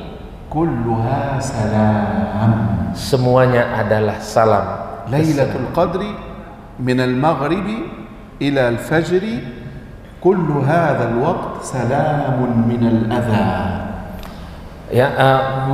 kulluha salam. Semuanya adalah salam. Lailatul Qadri min al-maghribi ila al-fajri kullu hadha al-waqt salamun min al-adha. Ya,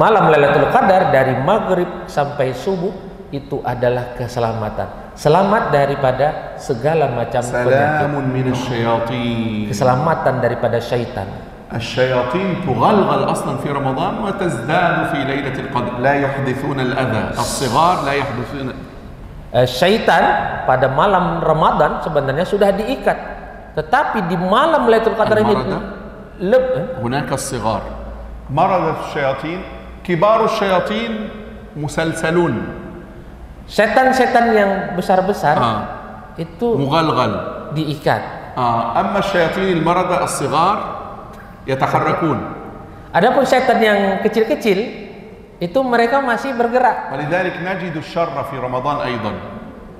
malam Lailatul Qadar dari maghrib sampai subuh itu adalah keselamatan. Selamat daripada segala macam penyakit. Salamun minasyayatin. Keselamatan daripada syaitan. الشياطين تغلغل أصلا في رمضان وتزداد في ليلة القدر لا يحدثون الأذى الصغار لا يحدثون. Syaitan pada malam Ramadan sebenarnya sudah diikat, tetapi di malam Lailatul Qadar ini هناك الصغار مرض الشياطين كبار الشياطين مسلسلون. Setan-setan yang besar-besar itu مغلغل diikat. أما الشياطين المرضى الصغار يتحركون. Adapun setan yang kecil-kecil itu mereka masih bergerak. ولذلك نجد الشر في رمضان أيضا.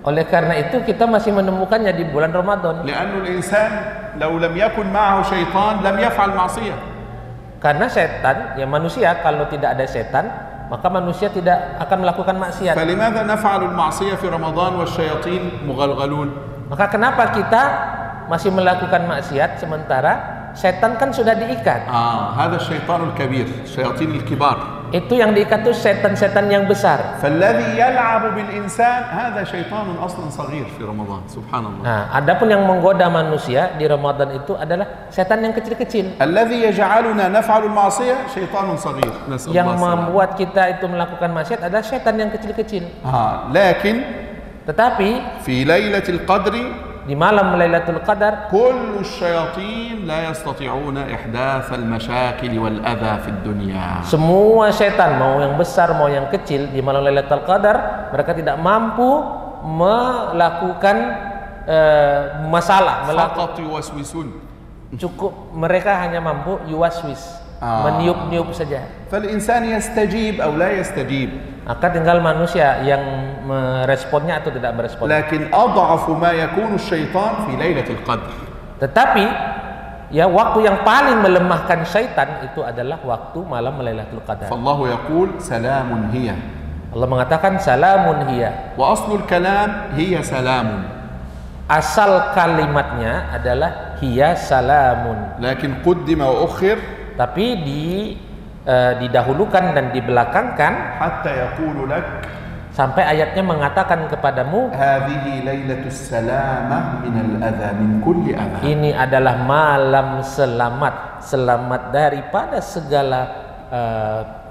Oleh karena itu kita masih menemukannya di bulan Ramadan. لأن الإنسان لو لم يكن معه شيطان لم يفعل معصية. Karena setan, ya manusia kalau tidak ada setan, maka manusia tidak akan melakukan maksiat. فلماذا نفعل المعصية في رمضان والشياطين مغلغلون؟ Maka kenapa kita masih melakukan maksiat sementara setan kan sudah diikat? هذا الشيطان الكبير الشياطين الكبار. Itu yang diikat itu setan-setan yang besar. فالذي يلعب بالإنسان هذا شيطان أصلا صغير في رمضان سبحان الله. Nah, adapun yang menggoda manusia di Ramadan itu adalah setan yang kecil-kecil. الذي يجعلنا نفعل المعصية شيطان صغير. Yang membuat kita itu melakukan maksiat adalah setan yang kecil-kecil. لكن tetapi في ليلة القدر di malam Lailatul Qadar كل الشياطين لا يستطيعون إحداث المشاكل والأذى في الدنيا. Semua setan, mau yang besar mau yang kecil, di malam Lailatul Qadar mereka tidak mampu melakukan masalah. فقط يوسوسون. Cukup mereka hanya mampu yuwaswis, meniup-niup saja. فالإنسان يستجيب أو لا يستجيب. Maka tinggal manusia yang meresponnya atau tidak merespon. لكن أضعف ما يكون الشيطان في ليلة القدر. Tetapi ya waktu yang paling melemahkan syaitan itu adalah waktu malam Lailatul Qadar. فالله يقول سلام هي. Allah mengatakan salamun hiya. وأصل الكلام هي سلام. Asal kalimatnya adalah hiya salamun. لكن قدم وأخر. Tapi didahulukan dan dibelakangkan حتى يقول لك sampai ayatnya mengatakan kepadamu هذه ليلة السلامة من الأذى من كل أذى. ini adalah malam selamat daripada segala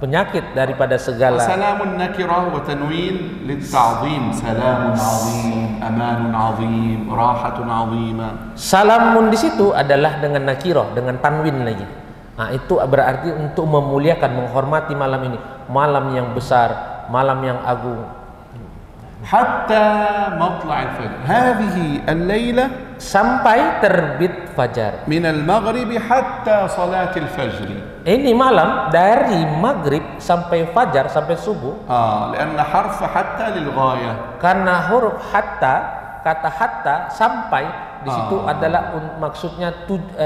penyakit, daripada segala. سلام النكرة وتنوين للتعظيم سلام عظيم أمان عظيم راحة عظيمة. Salamun di situ adalah dengan nakirah, dengan tanwin lagi. Nah, itu berarti untuk memuliakan, menghormati malam ini, malam yang besar, malam yang agung. حتى مطلع الفجر هذه الليلة sampai terbit fajar. من المغرب حتى صلاة الفجر. Ini malam dari maghrib sampai fajar, sampai subuh. لأن حرف حتى للغاية. Karena huruf hatta, kata hatta sampai di situ adalah maksudnya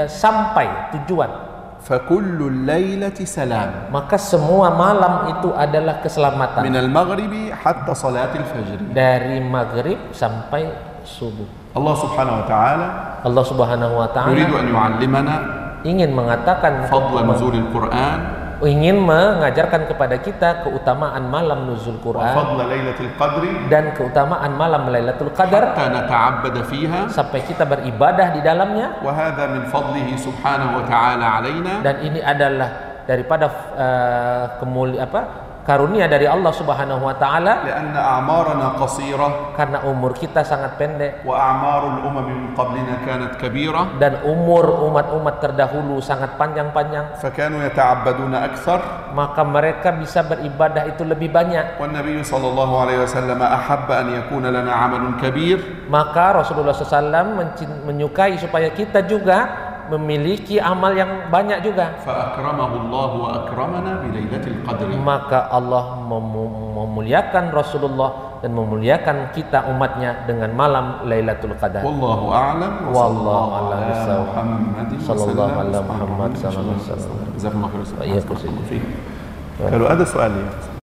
sampai tujuan. فكل الليلة سلام. Maka semua malam itu adalah keselamatan. من المغرب حتى صلاة الفجر. Dari maghrib sampai subuh. الله سبحانه وتعالى Allah Subhanahu wa taala يريد أن يعلمنا ingin mengatakan فضل نزول القرآن. Ingin mengajarkan kepada kita keutamaan malam nuzul Quran وفضل ليلة القدر. Dan keutamaan malam Lailatul Qadar. حتى نتعبد فيها. Sampai kita beribadah di dalamnya. وهذا من فضله سبحانه وتعالى علينا. Dan ini adalah daripada karunia dari Allah Subhanahu wa taala. لأن أعمارنا قصيرة. Karena umur kita sangat pendek. وأعمار الأمم من قبلنا كانت كبيرة. Dan umur umat-umat terdahulu sangat panjang-panjang. فكانوا يتعبدون أكثر. Maka mereka bisa beribadah itu lebih banyak. والنبي صلى الله عليه وسلم أحب أن يكون لنا عمل كبير. Maka Rasulullah SAW menyukai supaya kita juga memiliki amal yang banyak juga. فأكرمه الله وأكرمنا بليلة القدر. Maka Allah memuliakan Rasulullah dan memuliakan kita umatnya dengan malam Lailatul Qadar. Wallahu a'lam. Wallahu a'lam Sallallahu ala Muhammad sallallahu alaihi wasallam. Jazakumullah khairan. Kalau ada soal ya.